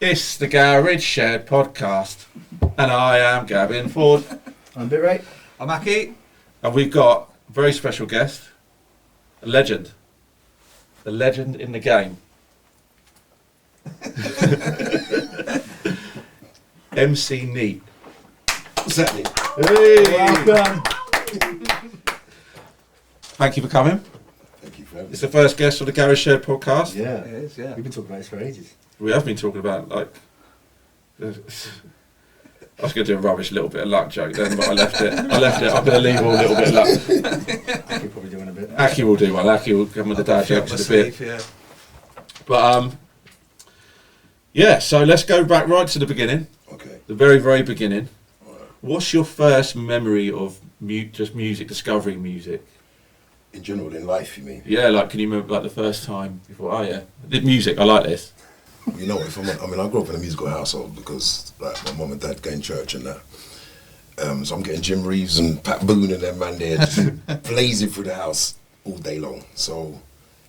It's the Garage Shed podcast, and I am Gavin Ford. I'm Bit Right. I'm Aki. And we've got a very special guest, a legend in the game. MC Neat. What's happening? Hey! Welcome. Thank you for coming. Thank you for having It's me. the first guest on the Garage Shed podcast. Yeah, It is, yeah. we've been talking about this for ages. We have been talking about, like, I was going to do a rubbish little bit of luck joke then, but I left it. I'm going to leave all a little bit of luck. I could probably do in a bit. Aki will do one. Aki will come with the dad jokes in a bit. Yeah. But, yeah, so let's go back right to the beginning. Okay. The very, very beginning. Alright. What's your first memory of just music, discovering music? In general, in life, you mean? Yeah, like, can you remember, like, the first time you thought, oh, yeah, the music, I like this? You know, I grew up in a musical household because, like, my mum and dad go in church and that. So I'm getting Jim Reeves and Pat Boone and them man there just blazing through the house all day long. So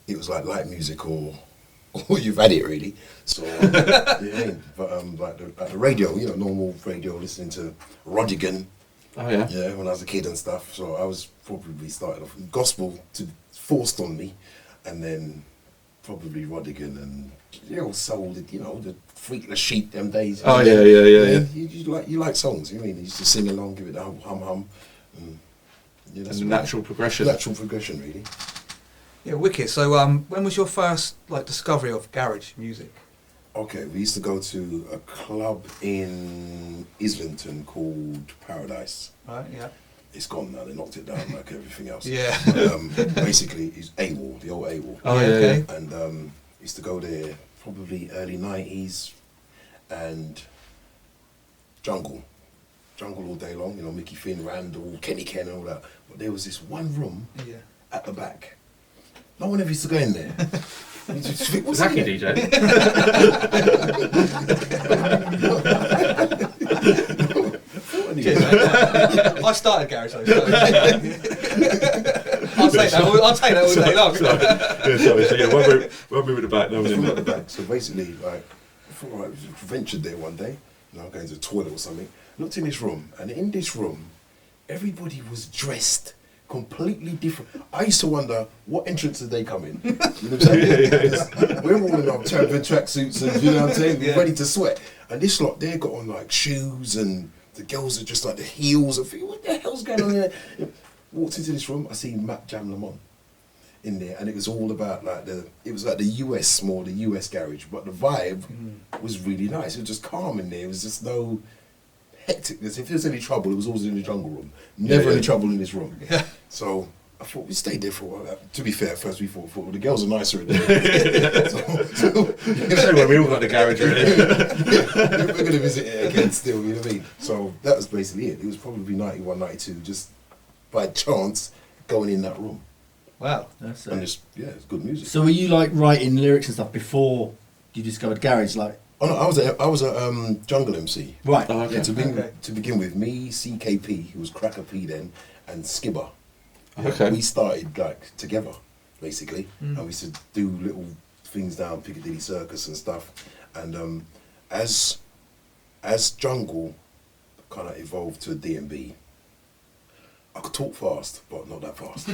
it was like light music or you've had it really. So you know what I mean? But like the radio, you know, normal radio, listening to Rodigan. Oh, yeah. Yeah, when I was a kid and stuff. So I was probably started off gospel forced on me, and then probably Rodigan and soul, the Freakless Sheep them days. Oh, yeah. You like songs, you know what I mean? You used to sing along, give it the hum. And, And the natural progression. Natural progression, really. Yeah, wicked. So, when was your first discovery of garage music? Okay, we used to go to a club in Islington called Paradise. Right. Yeah. It's gone now. They knocked it down like everything else. Yeah. Basically, it's AWOL, the old AWOL. Oh, yeah, okay. And used to go there probably early 90s and jungle all day long, Mickey Finn, Randall, Kenny Ken and all that. But there was this one room Yeah. at the back. No one ever used to go in there. You just think, what's Zaki in there? DJ. Cheers, mate. I started garage though. So. I'll take that all day long. Sorry. So, yeah, one move at the back, no one in At the the back. So basically, like, before I ventured there one day, going to the toilet or something, looked in this room, and in this room, everybody was dressed completely different. I used to wonder what entrance did they come in. You know what I'm saying? We're all in our champion tracksuits and you know what I'm saying, we're ready to sweat. And this lot, they got on like shoes, and the girls are just like the heels. I think, what the hell's going on here? Walked into this room, I see Matt Jam Lamont in there, and it was all about the US garage, but the vibe was really nice. It was just calm in there. It was just no hecticness. If there was any trouble, it was always in the jungle room. Never any trouble in this room. Yeah. So I thought we stayed there for a while. To be fair, first we thought well, the girls are nicer in there. So we all got the garage really. We're going to visit it again still, you know what I mean? So that was basically it. It was probably 91, 92, just by chance going in that room. Wow. And it's good music. So were you like writing lyrics and stuff before you discovered garage? Like, Oh no, I was a jungle MC. right? Oh, okay. Yeah, Okay. to begin with, me, CKP, who was Cracker P then, and Skibber. Okay. We started like together, basically, and we used to do little things down Piccadilly Circus and stuff. And as jungle kind of evolved to D&B, I could talk fast, but not that fast.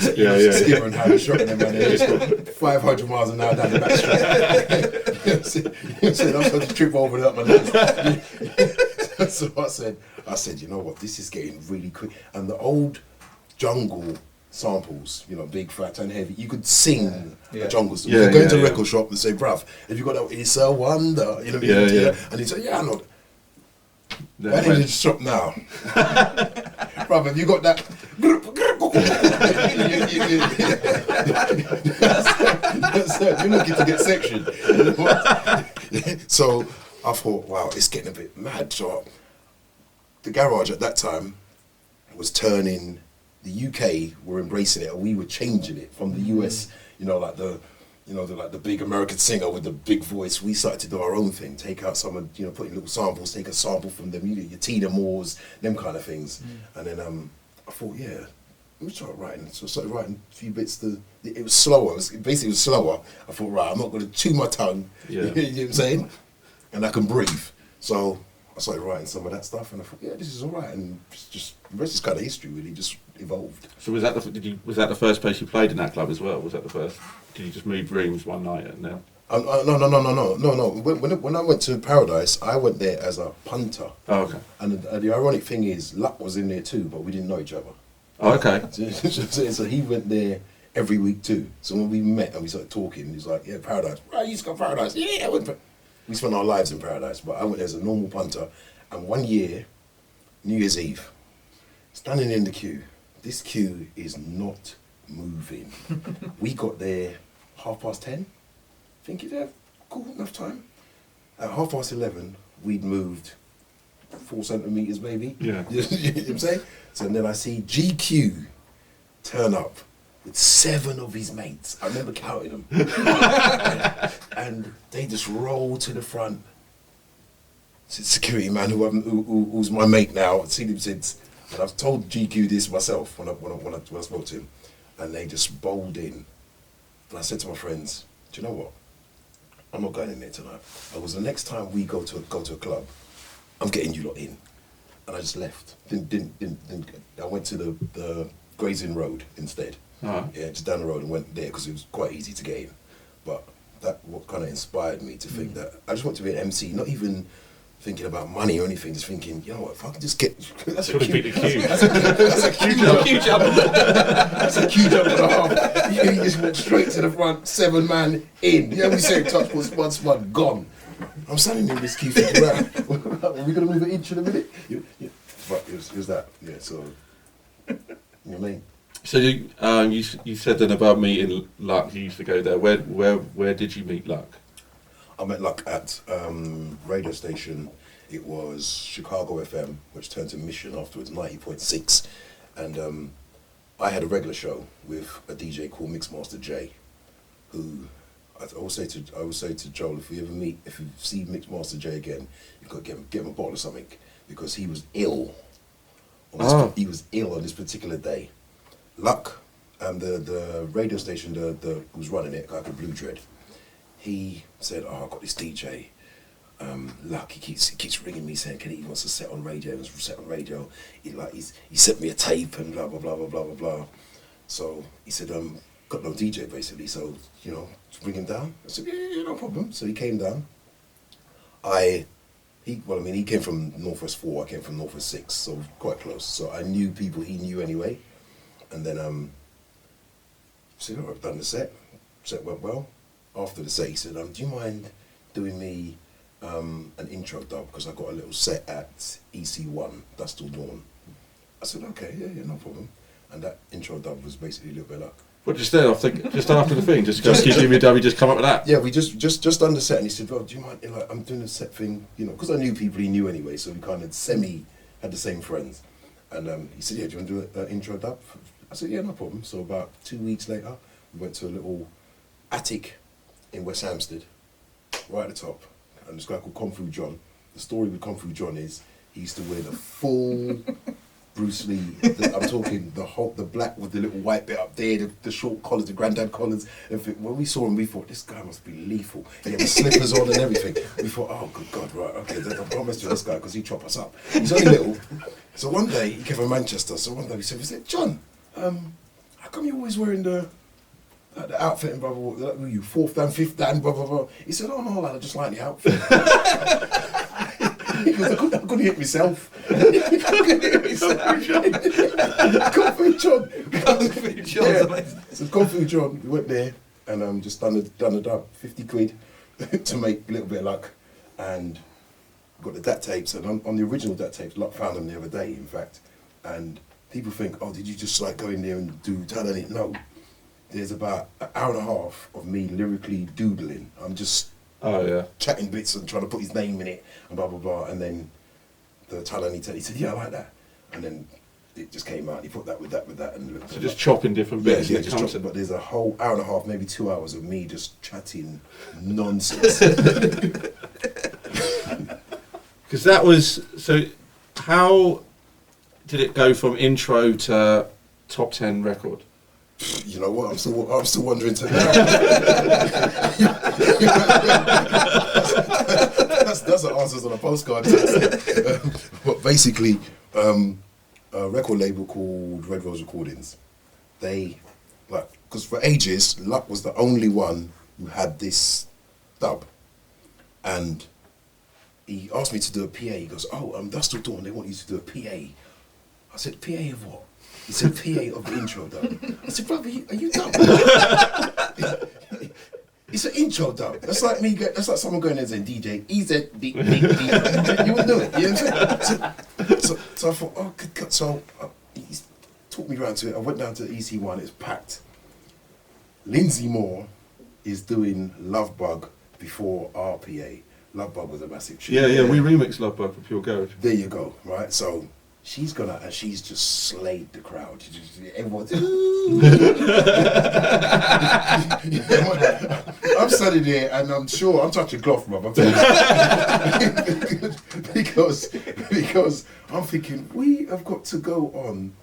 Skipper and Harry shot them, and they just got 500 miles an hour down the back street. I was going to trip over and up my legs. So I said, you know what, this is getting really quick. And the old jungle samples, big, fat and heavy, you could sing a jungle song. You could go into a record shop and say, bruv, have you got that, It's a Wonder? And he'd say, yeah, I know. Why didn't you stop now? Bruv, have you got that? You're looking to get sectioned. So I thought, wow, it's getting a bit mad. So the garage at that time was turning, the UK were embracing it, and we were changing it from the US, like the big American singer with the big voice. We started to do our own thing, take out some of, put in little samples, take a sample from them, your Tina Moores, them kind of things. And then I thought, me start writing. So I started writing a few bits. It was slower. It was slower. I thought, right, I'm not going to chew my tongue. Yeah. You know what I'm saying? And I can breathe. So I started writing some of that stuff, and I thought, yeah, this is all right. And just the rest is kind of history, really, just evolved. So was that the first place you played in that club as well? Was that the first? Did you just move rooms one night and then? No. When I went to Paradise, I went there as a punter. Oh, okay. And the ironic thing is, Luck was in there too, but we didn't know each other. Oh, okay. So he went there every week too. So when we met and we started talking, he was like, yeah, Paradise. Right, you used to go to Paradise. Yeah, I went to we spent our lives in Paradise, but I went there as a normal punter. And one year, New Year's Eve, standing in the queue, this queue is not moving. We got there 10:30, thinking, yeah, cool, enough time. At 11:30, we'd moved 4 centimetres maybe. Yeah. You know what I'm saying? So then I see GQ turn up with 7 of his mates. I remember counting them. And they just rolled to the front. It's a security man who's my mate now. I've seen him since. And I've told GQ this myself when I spoke to him. And they just bowled in. And I said to my friends, do you know what? I'm not going in there tonight. Because the next time we go to a club, I'm getting you lot in. And I just left. I went to the Grazing Road instead. Uh-huh. Yeah, just down the road and went there because it was quite easy to get in. But that what kind of inspired me to think that I just want to be an MC, not even thinking about money or anything, just thinking, you know what, if I can just get... That's a queue. That's a queue jump. That's a queue jump and a half. You just walk straight to the front, 7 man in. You know, we say touch was one gone. I'm standing in this queue thinking, right, are we going to move an inch in a minute? Yeah. But it was that, yeah, so... You know what I mean? So you said then about meeting Luck. You used to go there. Where did you meet Luck? I met Luck at radio station. It was Chicago FM, which turned to Mission afterwards, 90.6. And I had a regular show with a DJ called Mixmaster J, who I always say to Joel, if you see Mixmaster J again, you've got to get him a bottle of something, because he was ill. He was ill on this particular day. Luck, the radio station who was running it, a guy called Blue Dread, he said, oh, I've got this DJ, Luck, he keeps ringing me saying, he wants to set on radio, he sent me a tape and blah, blah, blah, blah, blah, blah, blah. So he said, got no DJ basically, so, you know, bring him down. I said, yeah, no problem. So he came down. He came from Northwest 4, I came from Northwest 6, so quite close. So I knew people he knew anyway. And then he said, oh, I've done the set went well. After the set, he said, do you mind doing me an intro dub, because I got a little set at EC1, Dust Till Dawn. I said, okay, yeah, no problem. And that intro dub was basically a little bit like... What just there? I think just after the thing, just give me a dub. You just come up with that. Yeah, we just done the set, and he said, well, do you mind? Like, I'm doing a set thing, you know, because I knew people he knew anyway, so we kind of had the same friends. And he said, yeah, do you want to do an intro dub? I said, yeah, no problem. So about 2 weeks later, we went to a little attic in West Hampstead, right at the top, and this guy called Kung Fu Jon. The story with Kung Fu Jon is he used to wear the full Bruce Lee. I'm talking the black with the little white bit up there, the short collars, the granddad collars. When we saw him, we thought this guy must be lethal. He had the slippers on and everything. We thought, oh good God, right, okay, I can't mess with this guy because he chop us up. He's only little. So one day he came from Manchester. So one day we said, John, how come you're always wearing the outfit and blah, blah, blah, like, you 4th Dan, 5th Dan, blah, blah, blah. He said, oh no, lad, I just like the outfit. He goes, I couldn't hit myself. Kung Fu Jon. Yeah. So Kung Fu Jon, we went there and just done the dub, 50 quid to make a little bit of luck, and got the DAT tapes. And on the original DAT tapes, Luck found them the other day, in fact, and people think, oh, did you just like go in there and do talent? No. There's about an hour and a half of me lyrically doodling. I'm just chatting bits and trying to put his name in it and blah, blah, blah. And then the talent he said, yeah, I like that. And then it just came out. He put that with that. And so just chopping different bits. Yeah, just chopping. But there's a whole hour and a half, maybe 2 hours of me just chatting nonsense. Because that was, so how did it go from intro to top 10 record? You know what? I'm still wondering today. that's the answers on a postcard. But basically, a record label called Red Rose Recordings. They, like, because for ages, Luck was the only one who had this dub, and he asked me to do a PA. He goes, "Oh, Dust Till Dawn, they want you to do a PA." I said, "PA of what?" He said, "PA of the intro dub." I said, "Brother, are you dumb?" It's an intro dub. That's like me. That's like someone going there and saying, "DJ, easy, D." You wouldn't do it. You know what I'm saying? So I thought, oh, good God. So he took me round to it. I went down to EC1. It's packed. Lindsay Moore is doing Love Bug before RPA. Love Bug was a massive tune. Yeah, we remixed Love Bug for Pure Garage. There you go. Right. So she's gone out and she's just slayed the crowd. Everyone's I'm standing there and I'm sure I'm touching cloth, bruv. I'm telling you. because I'm thinking we have got to go on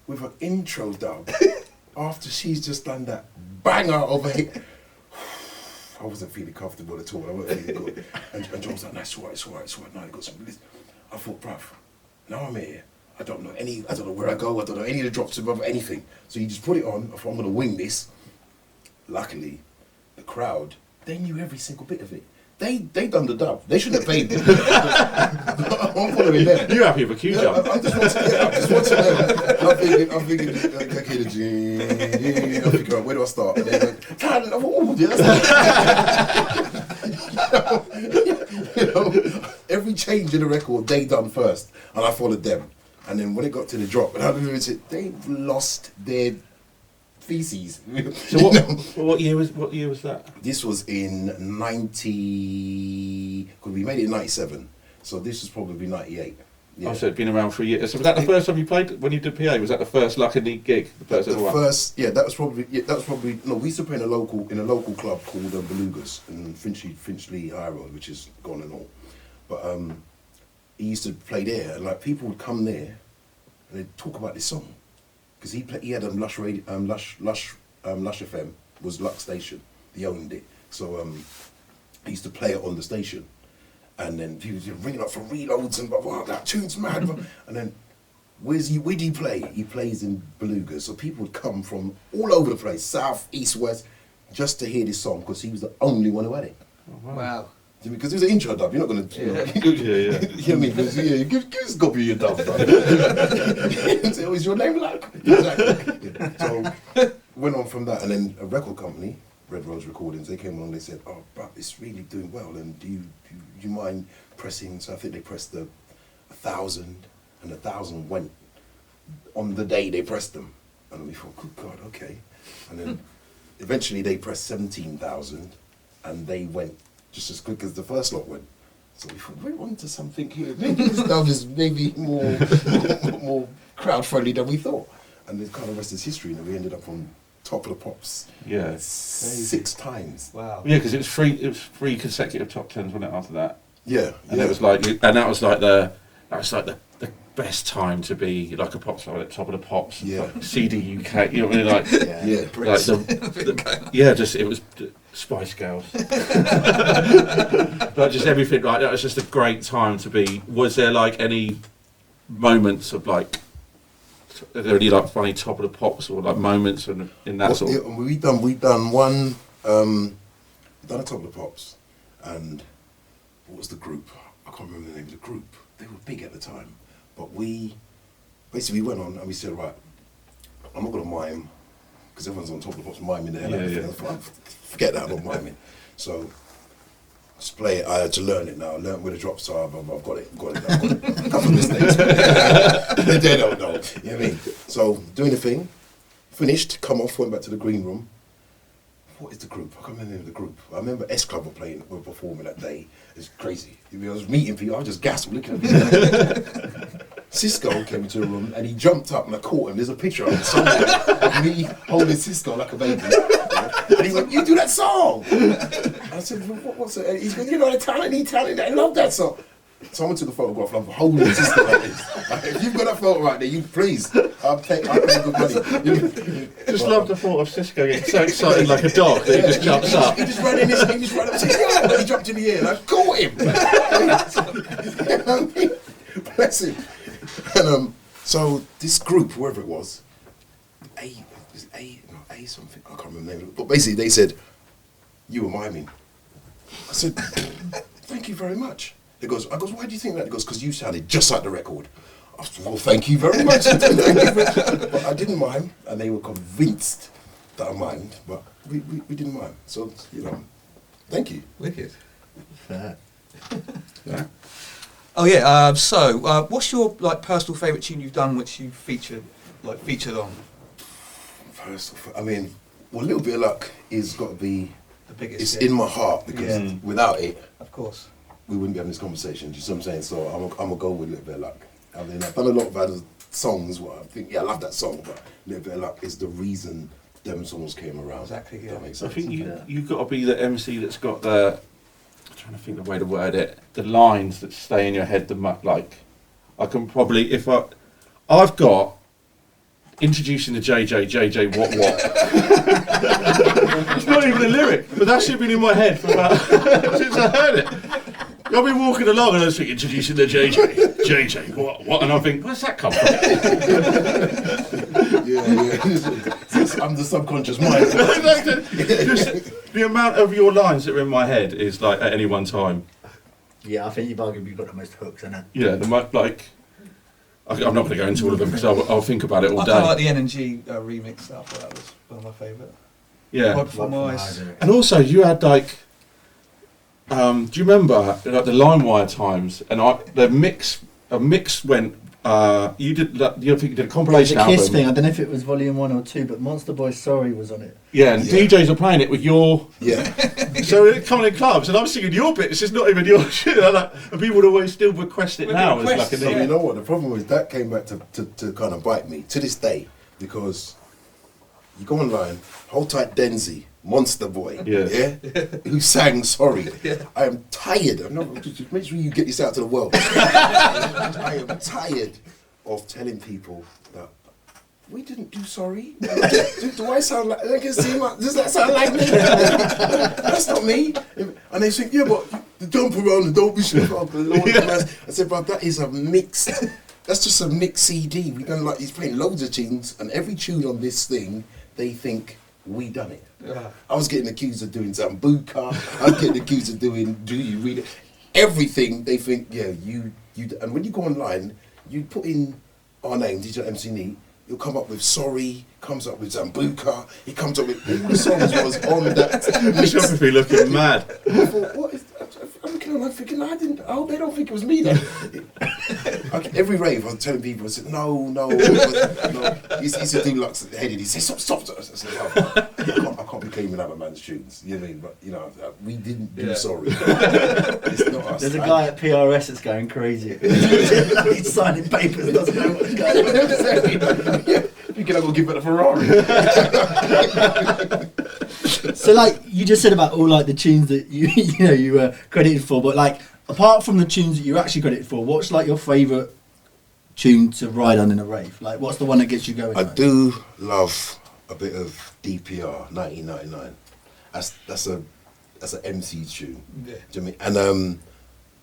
with an intro dub after she's just done that banger over here. I wasn't feeling comfortable at all. I wasn't feeling good. And John was like, "No, it's all right. No, I got some." I thought, bruv, now I'm here. I don't know where I go. I don't know any of the drops above anything. So you just put it on. I thought, I'm going to wing this. Luckily, the crowd, they knew every single bit of it. They done the dub. They shouldn't have paid me. I'm following them. You're happy with a Q jump. I'm just watching them. I'm thinking, okay, the G. I'm thinking, right, where do I start? And they're like, oh, yeah, that's every change in the record, they done first. And I followed them. And then when it got to the drop, and I don't know, they've lost their feces. So what year was that? This was in 90. Because we made it in 97, so this was probably 98. Yeah. Oh, so it'd been around for a year. So was that the first time you played when you did PA? Was that the first Luck and Neat gig? That was probably. No, we used to play in a local club called Belugas in Finchley High Road, which is gone and all. But he used to play there, and like people would come there, and they'd talk about this song, because he had Lush Radio, Lush FM was Luck station. He owned it, so he used to play it on the station, and then people would ring it up for reloads and wow, that tune's mad. And then where do you play? He plays in Beluga, so people would come from all over the place, south, east, west, just to hear this song, because he was the only one who had it. Oh, wow. Because it was an intro dub, you're not going to, yeah. You know what I mean? Give us a copy of your dub, right? So, is your name Luck? Exactly. So, went on from that, and then a record company, Red Rose Recordings, they came along, they said, "Oh, bruv, it's really doing well, and do you mind pressing?" So I think they pressed the 1,000, and 1,000 went on the day they pressed them. And we thought, good God, okay. And then eventually they pressed 17,000, and they went just as quick as the first lot went. So we thought, we're on to something here. Maybe this stuff is maybe more crowd friendly than we thought. And the kind of rest is history, and we ended up on Top of the Pops. Yeah. 6 times. Wow. Yeah, because it was three consecutive top tens, wasn't it? After that. Yeah. And it was like, that was like the best time to be like a pop star at Top of the Pops. Yeah. Like CD UK. You know what I mean? Like, Yeah. like it was Spice Girls. Like just everything. Like that was just a great time to be. Was there like any moments of like? Are there any like funny Top of the Pops or like moments in that sort of? We done one. Done a Top of the Pops, and what was the group? I can't remember the name of the group. They were big at the time, but we went on and we said, right, I'm not gonna mime because everyone's on Top of the Pops miming the hell out of it. Forget that, I'm not miming. So just play it. I had to learn it now. I learned where the drops are. I've got it. A couple of mistakes. They don't know. You know what I mean? So doing the thing, finished, come off, went back to the green room. What is the group? I can't remember the name of the group. I remember S Club were performing that day. It's crazy. I was meeting people. I was just gasped looking at them. Cisco came into the room and he jumped up and I caught him. There's a picture of him somewhere of me holding Cisco like a baby. And he went, "You do that song?" I said, "What's it?" He's going, "You know, the talent, I love that song." Someone took a photograph of him holding Cisco like this. If you've got that photo right there, you please. I I'll pay good money. Just love the thought of Cisco getting so excited like a dog that he just jumps up. He just ran in his, he just ran up and said, "Yo!" And he jumped in the air and I caught him. Bless him. And so this group, whoever it was, A something, I can't remember the name of it, but basically they said, "You were miming." I said, "Thank you very much." I goes, "Why do you think that?" He goes, "Because you sounded just like the record." I said, "Well, thank you very much." But I didn't mime, and they were convinced that I mimed, but we didn't mime. So, you know, thank you. Wicked. Fair. Yeah. Oh yeah. So, what's your like personal favourite tune you've done, which you featured on? First, I mean, well, a little bit of luck is got to be. The biggest. It's yeah. in my heart because without it, Of course. we wouldn't be having this conversation. Do you see what I'm saying? So I'm gonna go with a little bit of luck. I mean, I've done a lot of other songs where I think, yeah, I love that song, but a little bit of luck is the reason them songs came around. Exactly, yeah. That makes I sense. think you've got to be the MC that's got the. I'm trying to think the way to word it. The lines that stay in your head. I can probably I've got introducing the JJ what. It's not even a lyric, but that should have been in my head for about since I heard it. I've been walking along and I was thinking, introducing the JJ what, and I think, where's that come from? Yeah. I'm the subconscious mind. Just the amount of your lines that are in my head is like at any one time. Yeah, I think you've arguably got the most hooks, innit? Yeah, I'm not going to go into all of them because I'll think about it all I day. quite like the NG remix stuff. That was one of my favourite. Yeah, God for my eyes. and also you had like, do you remember like the Limewire times? And a mix went. You think you did a compilation The Kiss album. thing, I don't know if it was volume 1 or 2, but Monsta Boy Sorry was on it. Yeah, and DJs are playing it with your. Yeah. So it's coming in clubs, and I'm singing your bit. It's just not even your shit. And people would always still request it Would now. request, As like So a you know what? The problem was that came back to kind of bite me to this day because you go online, hold tight Denzi, Monsta Boy, who sang Sorry. Yeah. I am tired. I'm not. Just make sure you get this out to the world. I am tired of telling people that we didn't do Sorry. Do I sound like? Does that sound like me? That's not me. And they think, yeah, but don't put around and don't be sure. I said, but that is a mixed. That's just a mixed CD. We done like he's playing loads of tunes, and every tune on this thing, they think we done it. I was getting accused of doing Zambuca. I was getting accused of doing Do You Read It? Everything they think, yeah, you. And when you go online, you put in our name, DJ MC Neat. He'll come up with Sorry, comes up with Zambuca, he comes up with all the songs was on that mix. You should be looking mad. I thought, what is I'm looking online thinking, I hope they don't think it was me then. Every rave I was telling people, I said, no. He used to do Lux headed, he said, stop. I said, I can't be claiming other man's tunes, you know what I mean? But, you know, we didn't do Sorry. It's not us. There's a guy at PRS that's going crazy. He's signing papers and doesn't know what's going on. You can go give it a Ferrari. So, like, you just said about all, like, the tunes that you were credited for, but, like, apart from the tunes that you're actually credited for, what's, like, your favourite tune to ride on in a rave? Like, what's the one that gets you going? I do love a bit of DPR 1999. That's an MC tune. Yeah. Do you know what I mean? And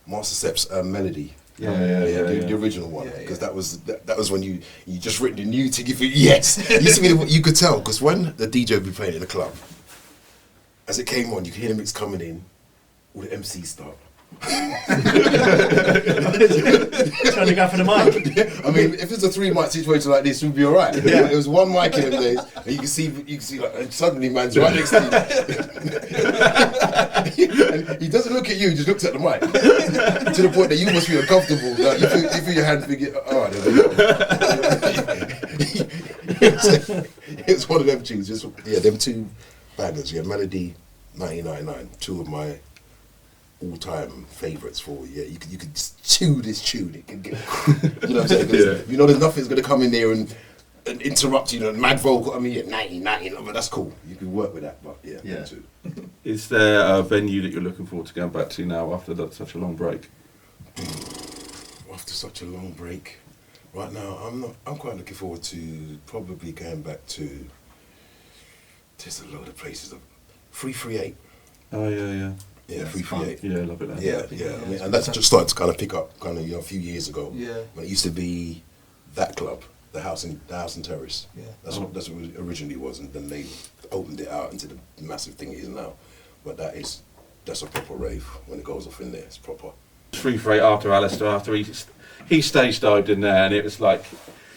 Master Sep's Melody. The original one, because that was when you just written the new thing. You think, yes, you could tell because when the DJ would be playing in the club, as it came on, you could hear the mix coming in, all the MCs start. Trying to go for the mic. I mean, if it's a 3 mic situation like this, we'd be all right. Yeah. It was 1 mic in them days, and you can see like, and suddenly man's right next to you. And he doesn't look at you, he just looks at the mic. To the point that you must feel uncomfortable. Like, you feel your hand thinking, oh, there we go. It's one of them tunes. Them two bangers. Yeah, Melody, 1999, two of my all-time favourites for you could just chew this tune. It can get, you know what I'm saying? You know, there's nothing's going to come in there and interrupt you. Mad vocal. I mean, 90, but that's cool. You can work with that. But yeah. Too. Is there a venue that you're looking forward to going back to now after such a long break? After such a long break, Right now, I'm quite looking forward to probably going back to. There's a load of places. 338. Oh yeah. Yeah, That's 338. Yeah, I love it. There. Yeah. I mean, and that's just started to kind of pick up, kind of a few years ago. Yeah. When it used to be that club, the House and Terrace. Yeah. That's what it originally was, and then they opened it out into the massive thing it is now. But that's a proper rave when it goes off in there. It's proper. 338 after Alistair, after he stage dived in there, and it was like,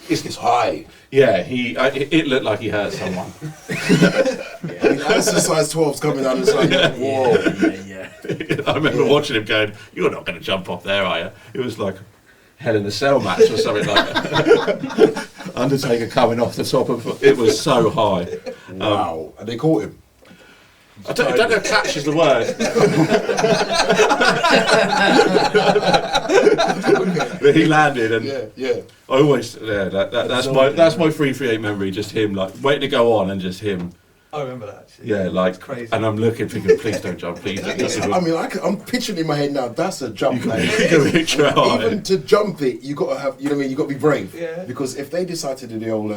It's high. yeah, it looked like he hurt someone. I mean, Alistair size 12's coming out. It's like, whoa. Yeah. I remember watching him going, "You're not going to jump off there, are you?" It was like Hell in a Cell match or something like that. Undertaker coming off the top of it was so high. Wow. And they caught him. I don't know if catch is the word. But he landed, and Yeah. I always that's my 338 memory. Just him like waiting to go on, and just him. I remember that. Actually. Yeah, like It's crazy. And I'm looking, thinking, please don't jump, please. Don't. I mean, I'm picturing in my head now. That's a jump. You can picture it. Even to jump it, you got to have. You know what I mean? You got to be brave. Yeah. Because if they decide to do the old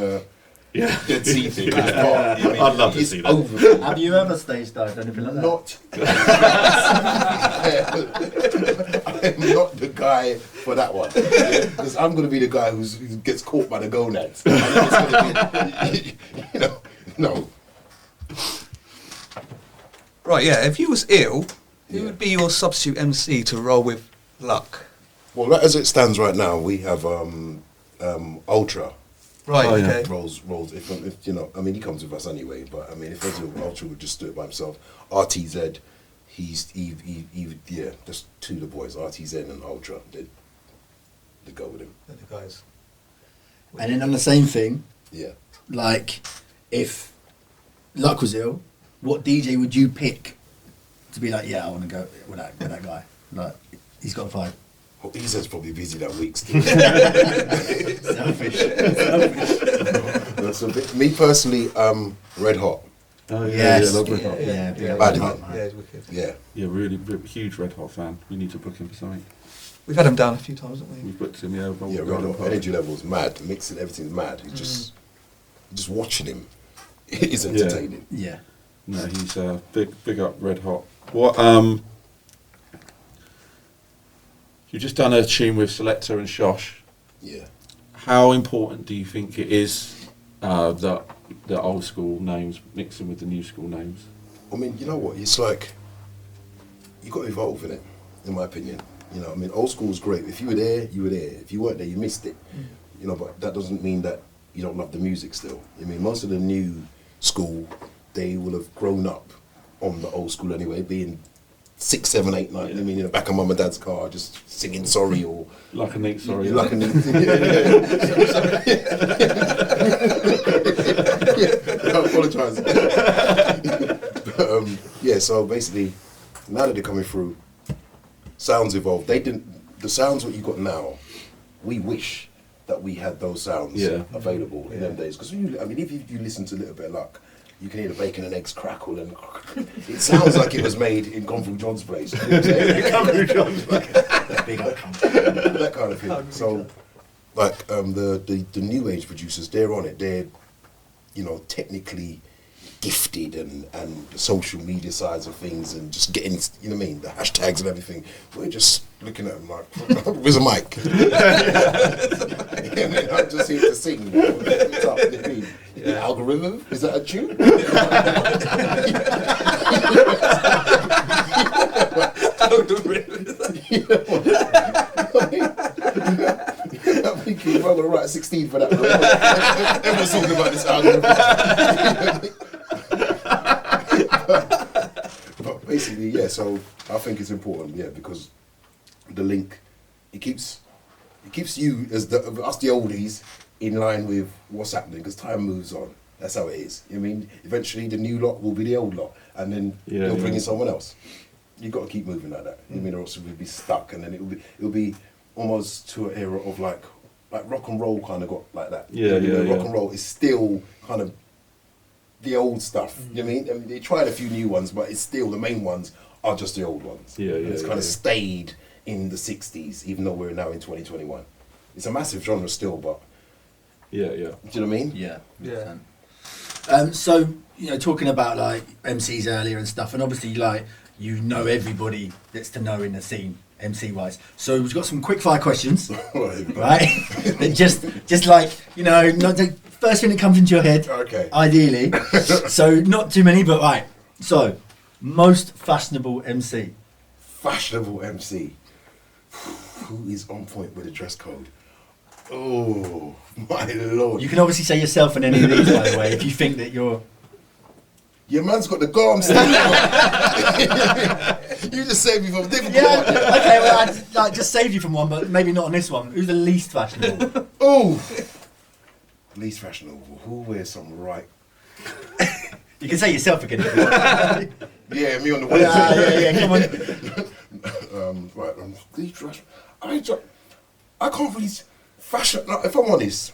Yeah. Dead Sea thing, Yeah. you know what I mean? I'd love to It's see that. over. Have you ever stage dived or anything like that? Not. I'm not the guy for that one. Because I'm going to be the guy who gets caught by the gonads. And then it's gonna be, you know, no. Right, yeah. If you was ill, who Yeah. would be your substitute MC to roll with Luck? Well, as it stands right now, we have Ultra. Right, Oh, yeah. okay. Rolls. If you know, I mean, he comes with us anyway. But I mean, if Ultra would just do it by himself, RTZ, yeah, just two of the boys, RTZ and Ultra, they go with him. They're the guys. And then on the same thing, Yeah. like if Luck was ill, what DJ would you pick to be like, yeah, I want to go with that guy? Like, he's got a vibe. Well, EZ's probably busy that week still. Selfish. That's a bit, me personally, Red Hot. Oh yeah, Yes. yeah, love Red Hot. Yeah, Bad Hot, man. man. Yeah, it's wicked. Yeah. Yeah, really huge Red Hot fan. We need to book him for something. We've had him down a few times, haven't we? We've booked him, yeah. Yeah, Red Hot. Energy levels mad. Mixing everything's mad. It's just watching him is entertaining. Yeah. No, he's big up Red Hot. What you've just done a tune with Selector and Shosh. Yeah. How important do you think it is that the old school names mixing with the new school names? I mean, you know what? It's like you got to evolve in it, in my opinion. You know, I mean, old school's great. If you were there, you were there. If you weren't there, you missed it. You know, but that doesn't mean that you don't love the music still. I mean, most of the new school, they will have grown up on the old school anyway, being 6, 7, 8, 9. Yeah. I mean, in the back of mum and dad's car, just singing sorry or Like a neat sorry. like a I apologise. But, yeah, so basically, now that they're coming through, sounds evolved. They didn't. The sounds what you got now, we wish that we had those sounds available in them days. Because I mean, if you listen to a little bit of Luck, you can hear the bacon and eggs crackle, and it sounds like it was made in Gone John's place. You know what I'm saying? Big up. That kind of thing. So, like the new age producers, they're on it. They're, you know, technically gifted and the social media sides of things and just getting, you know what I mean, the hashtags and everything. We're just looking at them like, where's a mic? And then I'm just here to sing. What's up? You know what I mean? Algorithm? Is that a tune? I'm thinking, I'm going to write a 16 for that. Everyone's talking about this algorithm. But basically, yeah, so I think it's important, yeah, because the link, it keeps you, as us the oldies, in line with what's happening, because time moves on. That's how it is. I mean, eventually the new lot will be the old lot, and then they'll bring in someone else. You've got to keep moving like that. I mean, or else we'll be stuck, and then it'll be almost to an era of like rock and roll kind of got like that. Rock and roll is still kind of the old stuff. You know what I mean? They tried a few new ones, but it's still the main ones are just the old ones. And it's kind of stayed in the 60s, even though we're now in 2021. It's a massive genre still, but Yeah. do you know what I mean? Yeah. Yeah. 100%. So, talking about like MCs earlier and stuff, and obviously like everybody that's to know in the scene, MC wise. So we've got some quick fire questions, right? That just like not the first thing that comes into your head. Okay. Ideally. So not too many, but right. So most fashionable MC. Fashionable MC. Who is on point with the dress code? Oh my lord! You can obviously say yourself in any of these, by the way, if you think that you're. Your man's got the garm still. You just saved me from a difficult Yeah. one. Okay. Well, I just saved you from one, but maybe not on this one. Who's the least fashionable? Oh, least fashionable. Who wears some right? You can say yourself again. If you want. Yeah, me on the way. Yeah. Come on. Right. Least fashionable. I can't really fashion. Like, if I'm honest,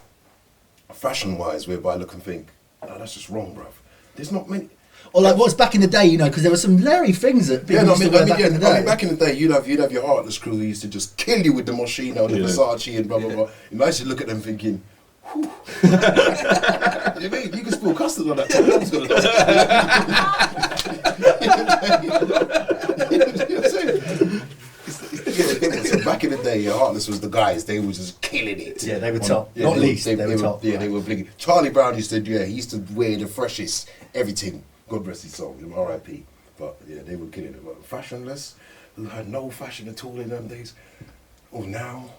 fashion-wise, whereby I look and think, no, that's just wrong, bruv. There's not many. Or like what's back in the day, because there were some Larry things that people used to wear back in the day. Back in the day, you'd have your heartless crew who used to just kill you with the Moschino, the Versace, and blah blah blah. And I used to look at them thinking, whew. You mean you can spill custard on that? So back in the day, your heartless was the guys. They were just killing it. Yeah, they were top. Not least, they were top. Yeah, they were blinking. Charlie Brown used to, he used to wear the freshest everything. God rest his soul, R.I.P. But yeah, they were killing it. But fashionless, who had no fashion at all in them days. Oh, now,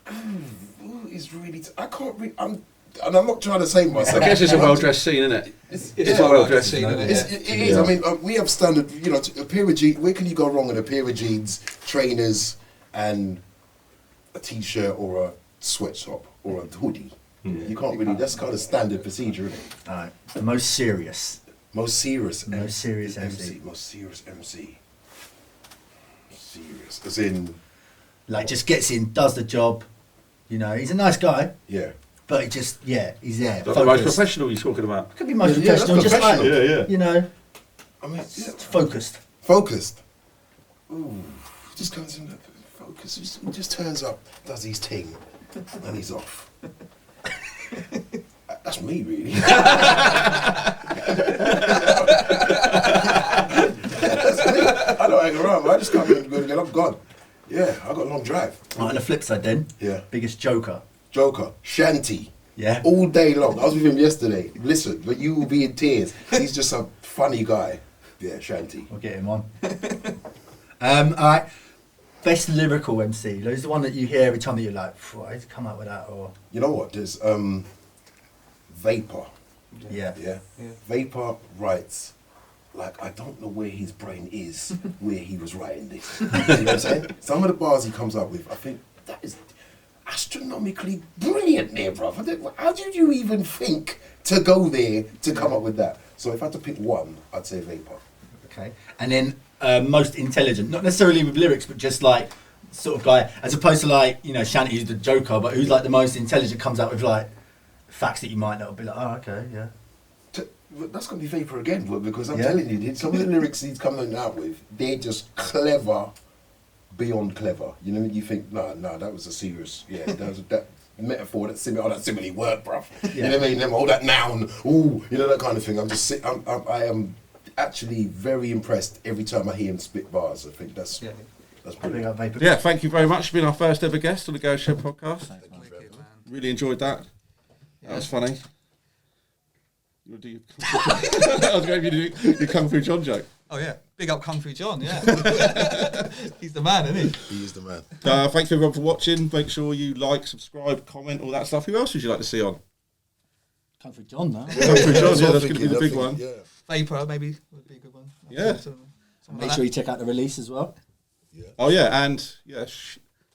who is really? I can't. And I'm not trying to say myself. I guess it's a well-dressed scene, isn't it? It's a well-dressed scene, isn't it? It is. I mean, we have standard. A pair of jeans. Where can you go wrong in a pair of jeans, trainers, and a t-shirt or a sweatshop or a hoodie? You can't really. That's kind of standard procedure, isn't it? All right. The most serious. Most serious MC. Most serious MC. Serious, as in. Like just gets in, does the job. He's a nice guy. Yeah. But he just, he's there. The most professional you're talking about. Could be most Yeah, that's professional, just like, Yeah. I mean, focused. Focused. Ooh, just comes in, focus. He just turns up, does his thing, and he's off. That's me, really. That's me. I don't hang around, man. I just come in and go again. I'm gone. Yeah, I got a long drive. Right, on the flip side then, biggest joker. Joker, Shanty. Yeah. All day long. I was with him yesterday. Listen, but you will be in tears. He's just a funny guy. Yeah, Shanty. We'll get him on. All right. Best lyrical MC. Who's the one that you hear every time that you're like, I had to come out with that, or... You know what? There's Vapor. Yeah. Vapor writes, like, I don't know where his brain is, where he was writing this. You know what I'm saying? Some of the bars he comes up with, I think, that is astronomically brilliant there, bruv. How did you even think to go there to come up with that? So if I had to pick one, I'd say Vapor. Okay. And then most intelligent, not necessarily with lyrics, but just like sort of guy, as opposed to like, Shanty, who's the joker, but who's like the most intelligent, comes out with like facts that you might not be like, oh, okay, yeah. That's going to be Vapor again, because I'm telling you, some of the lyrics he's coming out with, they're just clever, beyond clever. You know, you think, no, that was a serious, that metaphor, that simile word, bruv. Yeah. You know what I mean? All that noun, that kind of thing. I am actually very impressed every time I hear him spit bars. I think that's brilliant. Yeah, thank you very much for being our first ever guest on the Go Show podcast. Really enjoyed that. That was funny. You want to do I was going to do your Kung Fu John joke. Oh yeah, big up Kung Fu John, yeah. He's the man, isn't he? He is the man. Thanks everyone for watching. Make sure you like, subscribe, comment, all that stuff. Who else would you like to see on? Kung Fu John, though. Kung Fu John, that's going to be the big one. Yeah. Vapor maybe would be a good one. Yeah. Make sure you check out the release as well. Yeah. Oh yeah, and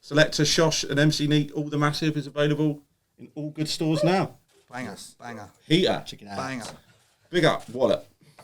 Selector, Shosh and MC Neat, all the massive is available in all good stores now. Banger. Heater. Check it out. Banger. Big up, wallet.